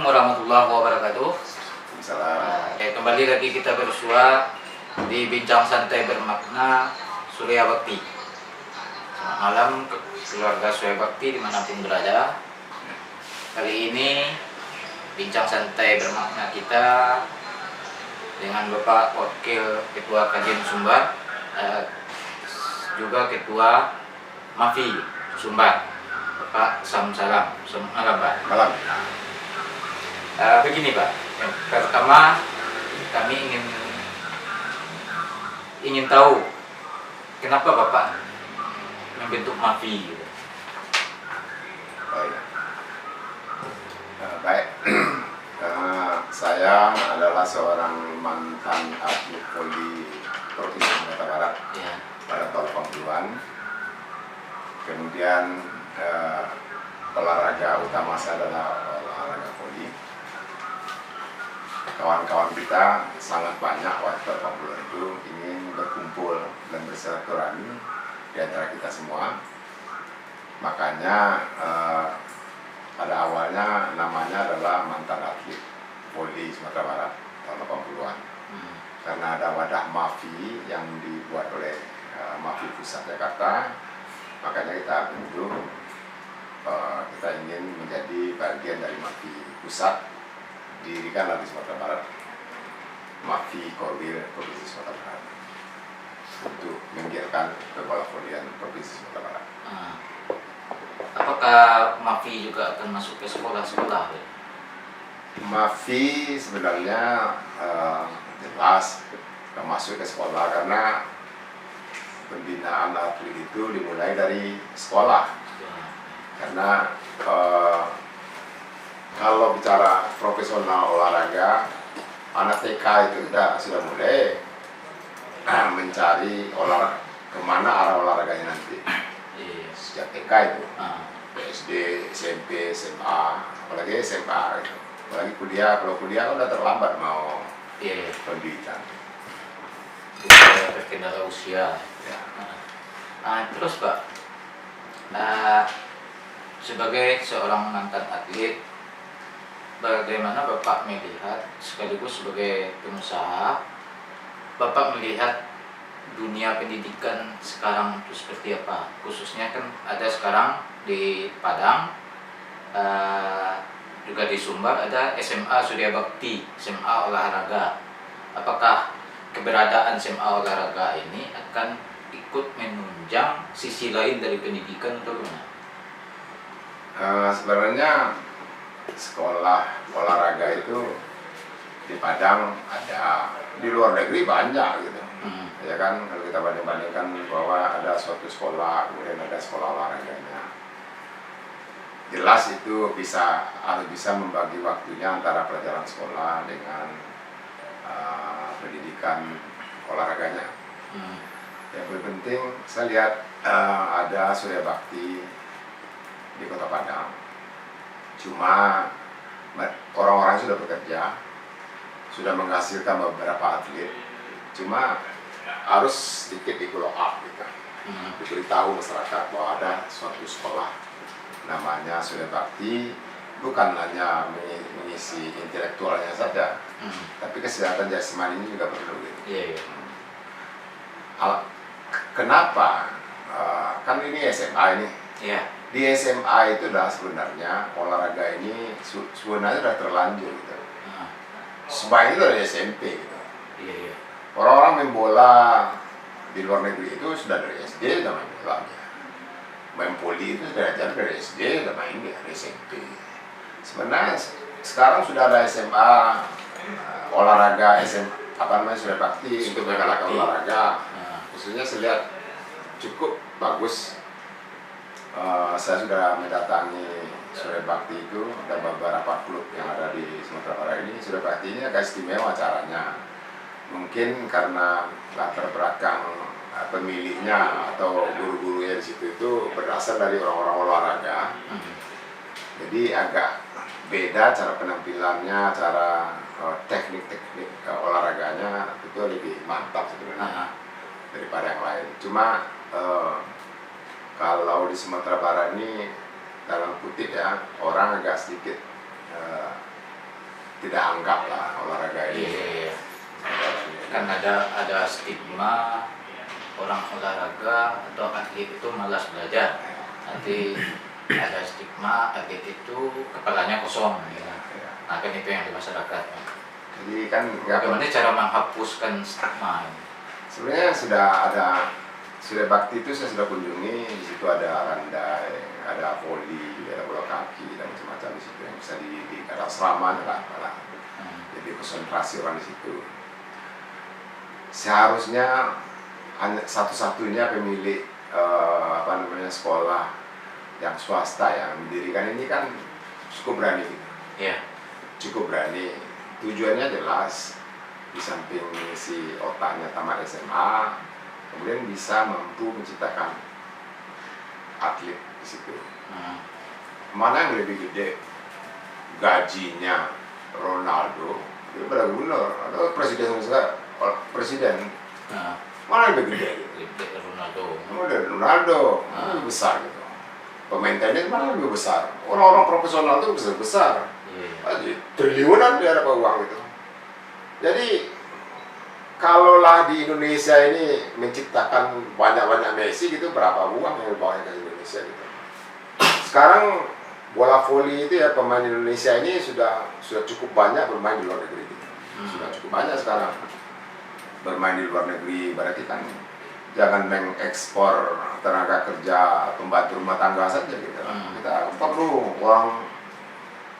Assalamualaikum warahmatullahi wabarakatuh. Salam. Kembali lagi kita bersua di Bincang Santai Bermakna Surya Bakti. Selamat malam keluarga Surya Bakti dimanapun berada. Kali ini Bincang Santai Bermakna kita dengan Bapak Wakil Ketua Kajian Sumbar, juga Ketua MAFI Sumbar, Bapak Samsalam. Selamat malam, Pak. Malam. Begini, Pak. Yang pertama, kami ingin tahu kenapa Bapak membentuk MAFI gitu. Oh, ya. Baik. Saya adalah seorang mantan atlet voli Provinsi Sumatera Barat pada tahun 80-an. Kemudian olahraga utama saya adalah olahraga voli. Kawan-kawan kita sangat banyak waktu 80-an itu ingin berkumpul dan bersilaturahmi di antara kita semua. Makanya pada awalnya namanya adalah mantan atlet voli Sumatera Barat tahun 80-an. Karena ada wadah MAFI yang dibuat oleh MAFI Pusat Jakarta, makanya kita bentuk, kita ingin menjadi bagian dari MAFI Pusat, didirikan di Sumatera Barat, MAFI Korwil Provinsi Sumatera Barat, untuk menggiatkan bola volian Provinsi Sumatera Barat. Apakah MAFI juga akan masuk ke sekolah-sekolah? MAFI sebenarnya jelas masuk ke sekolah, karena pembinaan atlet itu dimulai dari sekolah. Karena kalau bicara profesional olahraga, anak TK itu sudah mulai mencari kemana arah olahraganya nanti. Sejak TK itu, SD, SMP, SMA, apalagi SMA itu. Apalagi kuliah, kalau kuliah kan udah terlambat mau pendidikan. Terkendala usia. Ya. Terus Pak, sebagai seorang mantan atlet, bagaimana Bapak melihat, sekaligus sebagai pengusaha, Bapak melihat dunia pendidikan sekarang itu seperti apa? Khususnya kan ada sekarang di Padang, juga di Sumbar ada SMA Surya Bakti, SMA olahraga. Apakah keberadaan SMA olahraga ini akan ikut menunjang sisi lain dari pendidikan atau gimana? Sebenarnya sekolah olahraga itu di Padang ada, di luar negeri banyak gitu. Ya kan, kalau kita banding-bandingkan bahwa ada suatu sekolah, kemudian ada sekolah olahraganya, jelas itu harus bisa membagi waktunya antara pelajaran sekolah dengan pendidikan olahraganya. Yang paling penting saya lihat ada Surya Bakti di Kota Padang. Cuma orang-orang sudah bekerja, sudah menghasilkan beberapa atlet. Cuma harus sedikit di-follow up gitu. Diberitahu masyarakat bahwa ada suatu sekolah namanya Surya Bakti, bukan hanya mengisi intelektualnya saja, tapi kesehatan jasmani ini juga perlu gitu. Kenapa? Kan ini SMA ini. Di SMA itu dah sebenarnya olahraga ini sebenarnya sudah terlanjur gitu. Sebaiknya itu dari SMP gitu. Orang-orang main bola di luar negeri itu sudah dari SD sudah main bola. Main voli itu sudah ajar dari SD sudah main dari SMP. Sebenarnya sekarang sudah ada SMA olahraga, Surya Bakti untuk menggalakkan olahraga. Khususnya saya lihat cukup bagus. Saya sudah mendatangi Surya Bakti itu, dan beberapa klub yang ada di Sumatera Barat ini. Surya Bakti ini agak istimewa caranya. Mungkin karena latar belakang pemiliknya atau guru-gurunya di situ itu berasal dari orang-orang olahraga. Jadi agak beda cara penampilannya, cara teknik-teknik olahraganya itu lebih mantap sebenarnya daripada yang lain. Cuma kalau di Sumatera Barat ini dalam kutip ya, orang agak sedikit tidak anggap lah olahraga ini. Iya. Kan ada stigma orang olahraga atau atlet itu malas belajar. Nanti ada stigma atlet itu kepalanya kosong. Ya. Nah kan itu yang di masyarakat. Jadi kan bagaimana cara menghapuskan stigma ini? Sebenarnya sudah bakti itu saya sudah kunjungi. Di situ ada randai, ada voli, ada bola kaki dan macam-macam di situ yang bisa ada asrama lah. Jadi konsentrasi orang di situ. Seharusnya hanya satu-satunya pemilik sekolah yang swasta yang mendirikan ini kan cukup berani gitu. Yeah. Cukup berani. Tujuannya jelas, di samping si otaknya tamat SMA, kemudian bisa mampu menciptakan atlet di situ. Mana yang lebih gede gajinya Ronaldo daripada gubernur atau presiden? Mana yang lebih gede? Ronaldo lebih besar gitu. Pemain tenis mana lebih besar? Orang-orang profesional itu besar. Jadi triliunan dia dapat uang itu. Jadi kalaulah di Indonesia ini menciptakan banyak-banyak Messi gitu, berapa uang yang dibawa ke Indonesia gitu. Sekarang bola voli itu ya, pemain Indonesia ini sudah cukup banyak bermain di luar negeri gitu. Sudah cukup banyak sekarang bermain di luar negeri. Berarti kan jangan mengekspor tenaga kerja pembantu rumah tangga saja gitu. Kita perlu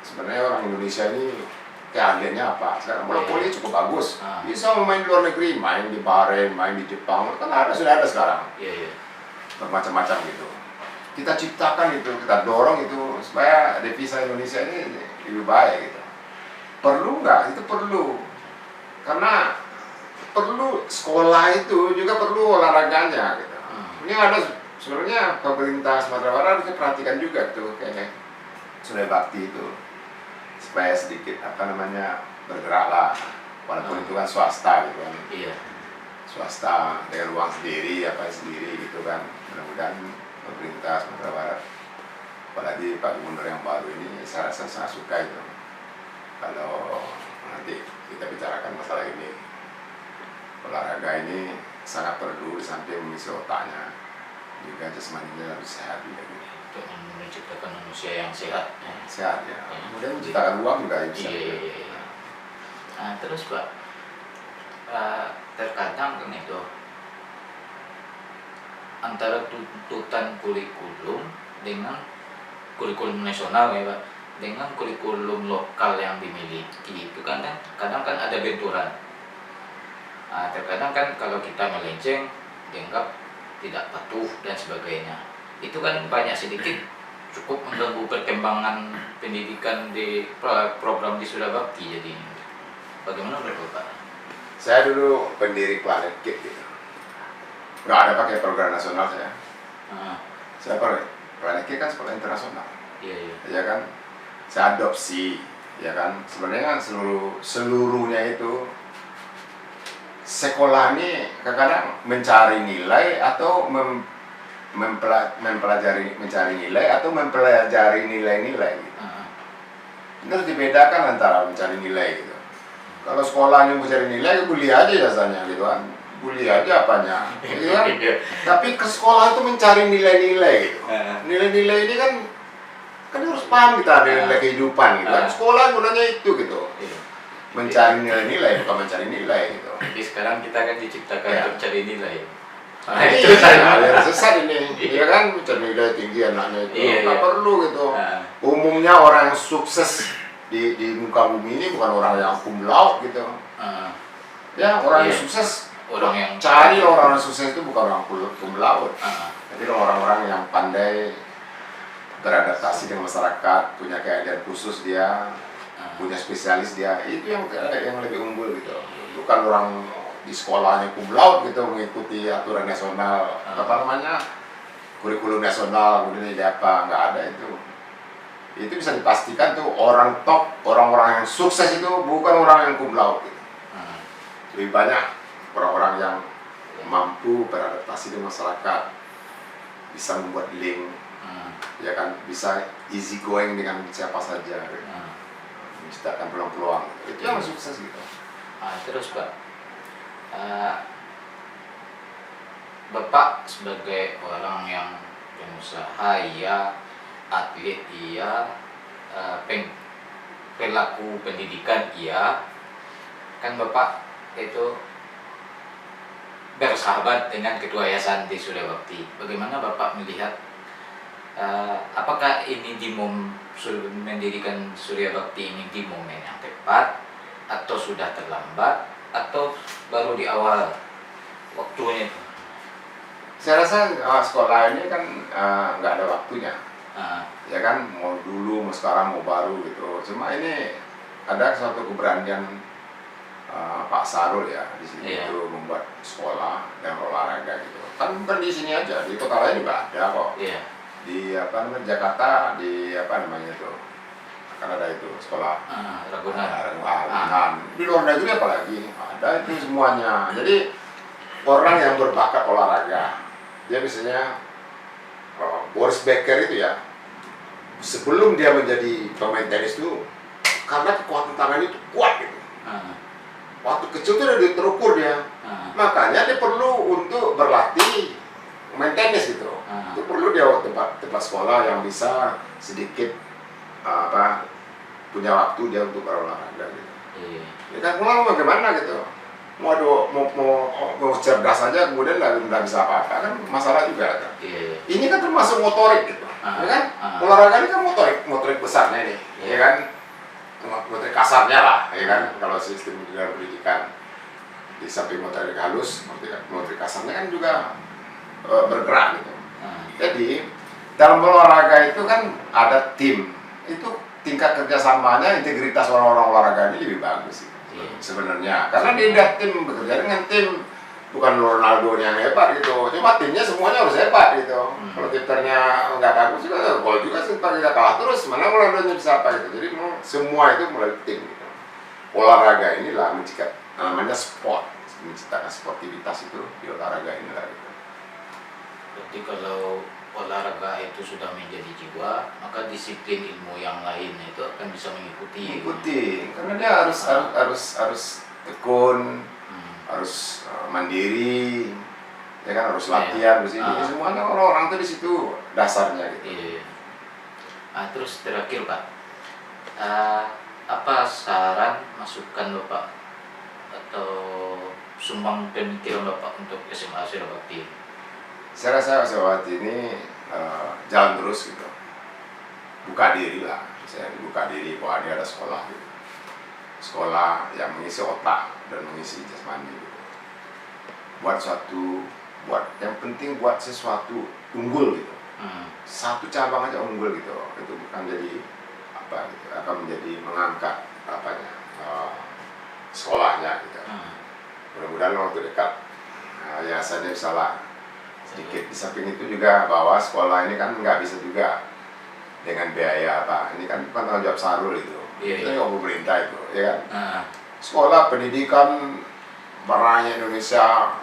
sebenarnya orang Indonesia ini keahliannya apa? Sekarang bola voli cukup bagus. Bisa main di luar negeri, main di Bahrain, main di Jepang, kan sudah ada sekarang. Bermacam-macam gitu. Kita ciptakan itu, kita dorong itu supaya devisa Indonesia ini lebih baik gitu. Perlu nggak? Itu perlu. Karena perlu sekolah itu juga perlu olahraganya gitu. Ini ada sebenarnya pemerintah Sumatera Barat harusnya perhatikan juga tuh kayak Sungai Bakti itu, supaya sedikit bergerak lah, walaupun itu kan swasta gitu kan. Swasta dengan uang sendiri sendiri gitu kan. Mudah-mudahan pemerintah Sumatera Barat, apalagi Pak Gubernur yang baru ini, saya rasa sangat suka itu kalau nanti kita bicarakan masalah ini. Olahraga ini sangat perlu, di samping mengisi otaknya juga jasmaninya harus sehat juga gitu. Untuk menciptakan manusia yang sehat. Sehat ya. Kemudian menciptakan uang juga bisa. Nah, terus Pak, terkadang kan itu antara tuntutan kurikulum dengan kurikulum nasional ya Pak, dengan kurikulum lokal yang dimiliki itu kan kadang kan ada benturan. Terkadang kan kalau kita melenceng dianggap tidak patuh dan sebagainya. Itu kan banyak sedikit cukup mengganggu perkembangan pendidikan di program di Surya Bakti. Jadi bagaimana menurut Pak? Saya dulu pendiri Planet Kid gitu. Nggak ada pakai program nasional saya. Saya pakai Planet Kid kan sekolah internasional. Ya kan? Saya adopsi, ya kan? Sebenarnya kan seluruhnya itu sekolah ini kadang-kadang mencari nilai atau mencari nilai atau mempelajari nilai-nilai gitu. Ini harus dibedakan antara mencari nilai gitu. Kalau sekolah ini mencari nilai, kuliah aja jasanya gitu kan. Kuliah aja apanya gitu kan. Tapi ke sekolah itu mencari nilai-nilai gitu. Nilai-nilai ini kan harus paham kita nilai kehidupan gitu kan. Sekolah gunanya itu gitu. Mencari nilai-nilai, bukan mencari nilai gitu. Jadi sekarang kita kan diciptakan untuk cari nilai. Itu aliran sesat ini, ya kan, mencari nilai tinggi anaknya itu. Nggak perlu gitu. Umumnya orang yang sukses di muka bumi ini bukan orang yang cum laude gitu. Ya, orang yang sukses, orang yang sukses itu bukan orang cum laude. Jadi orang-orang yang pandai beradaptasi dengan masyarakat, punya keahlian khusus dia, punya spesialis dia, itu yang lebih unggul gitu. Bukan orang di sekolahnya cum laude gitu mengikuti aturan nasional, kurikulum nasional, kemudian jadi apa, nggak ada itu. Itu bisa dipastikan tuh orang top, orang-orang yang sukses itu bukan orang yang cum laude gitu. Lebih banyak orang-orang yang mampu beradaptasi dengan masyarakat, bisa membuat link, ya kan, bisa easy going dengan siapa saja gitu. menciptakan peluang-peluang. Itu yang sukses gitu. Terus Pak, Bapak sebagai orang yang pengusaha, iya, atlet, iya, perilaku pendidikan, iya, kan Bapak itu bersahabat dengan Ketua Yayasan di Surya Bakti. Bagaimana Bapak melihat apakah ini mendirikan Surya Bakti ini di momen yang tepat, atau sudah terlambat, atau baru di awal waktunya? Saya rasa sekolah ini kan nggak ada waktunya. Ya kan, mau dulu, mau sekarang, mau baru gitu. Cuma ini ada suatu keberanian Pak Sarul ya di sini itu membuat sekolah yang olahraga gitu. Kan bukan di sini aja, di kota lain juga ada kok. Di Jakarta, di kan ada itu sekolah Ragunan. Di luar negeri apalagi ada itu semuanya. Jadi orang yang berbakat olahraga, dia biasanya Boris Becker itu ya, sebelum dia menjadi pemain tenis itu, karena kekuatan tangan itu kuat gitu. Waktu kecil tuh udah terukur dia, makanya dia perlu untuk berlatih main tenis gitu. Itu perlu dia tempat sekolah yang bisa sedikit punya waktu dia untuk berolahraga gitu. Ya kan, mau bagaimana gitu? Mau cerdas aja kemudian nggak bisa apa-apa kan, masalah juga kan. Ini kan termasuk motorik gitu, ya kan? Olahraga ini kan motorik besarnya ini, ya kan? Motorik kasarnya lah, ya kan? Kalau sistem dalam pendidikan di samping motorik halus, motorik kasarnya kan juga bergerak gitu. Jadi dalam olahraga itu kan ada tim, itu tingkat kerjasamanya, integritas orang-orang olahraga ini lebih bagus gitu. Sebenarnya karena dia tim bekerja dengan tim, bukan Ronaldo yang hebat gitu, cuma timnya semuanya harus hebat gitu. Kalau timnya nggak bagus juga gol juga sempat kita kalah terus, mana Ronaldo bisa apa gitu. Jadi semua itu mulai tim gitu. Olahraga inilah namanya sport, menciptakan sportivitas itu di olahraga inilah gitu. Jadi kalau olahraga itu sudah menjadi jiwa, maka disiplin ilmu yang lain itu akan bisa mengikuti. Karena dia harus tekun, harus mandiri, ya kan, harus latihan di sini. Semuanya orang-orang itu di situ dasarnya gitu. Terus terakhir Pak, apa saran masukan Bapak atau sumbang pemikiran Bapak untuk SMA Surya Bakti? Saya rasa saat ini jalan terus gitu, buka diri lah. Saya buka diri bahwa ini ada sekolah gitu, sekolah yang mengisi otak dan mengisi jasmani gitu. Yang penting buat sesuatu unggul gitu. Satu cabang aja unggul gitu, itu bukan jadi apa gitu, akan menjadi mengangkat sekolahnya gitu. Mudah-mudahan waktu dekat yayasannya bisa lah sedikit. Di samping itu juga bahwa sekolah ini kan nggak bisa juga dengan biaya apa, ini kan bukan tanggung jawab Sarul itu, itu yang pemerintah itu, ya kan. Sekolah pendidikan barangnya Indonesia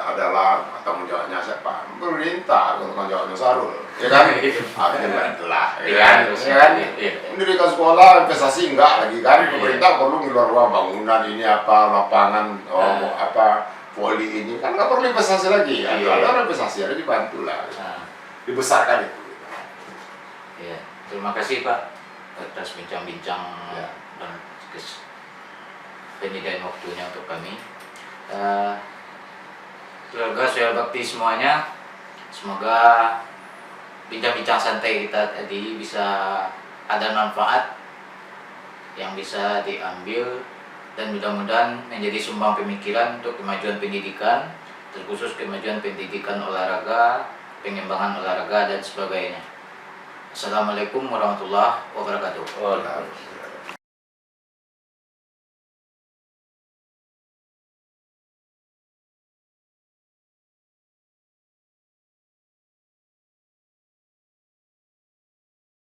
adalah tanggung jawabnya siapa? Pemerintah, tanggung jawabnya Sarul, ya kan. Artinya bantulah, ya kan. Mendirikan sekolah investasi enggak lagi kan, pemerintah perlu ngeluar uang bangunan ini apa, lapangan poli ini kan nggak perlu investasi lagi ya. Kalau investasi ada dibantu lah, dibesarkan itu. Terima kasih Pak atas bincang-bincang dan penyediaan waktunya untuk kami. Keluarga Surya Bakti semuanya, semoga bincang-bincang santai kita tadi bisa ada manfaat yang bisa diambil, dan mudah-mudahan menjadi sumbang pemikiran untuk kemajuan pendidikan, terkhusus kemajuan pendidikan olahraga, pengembangan olahraga dan sebagainya. Assalamualaikum warahmatullahi wabarakatuh.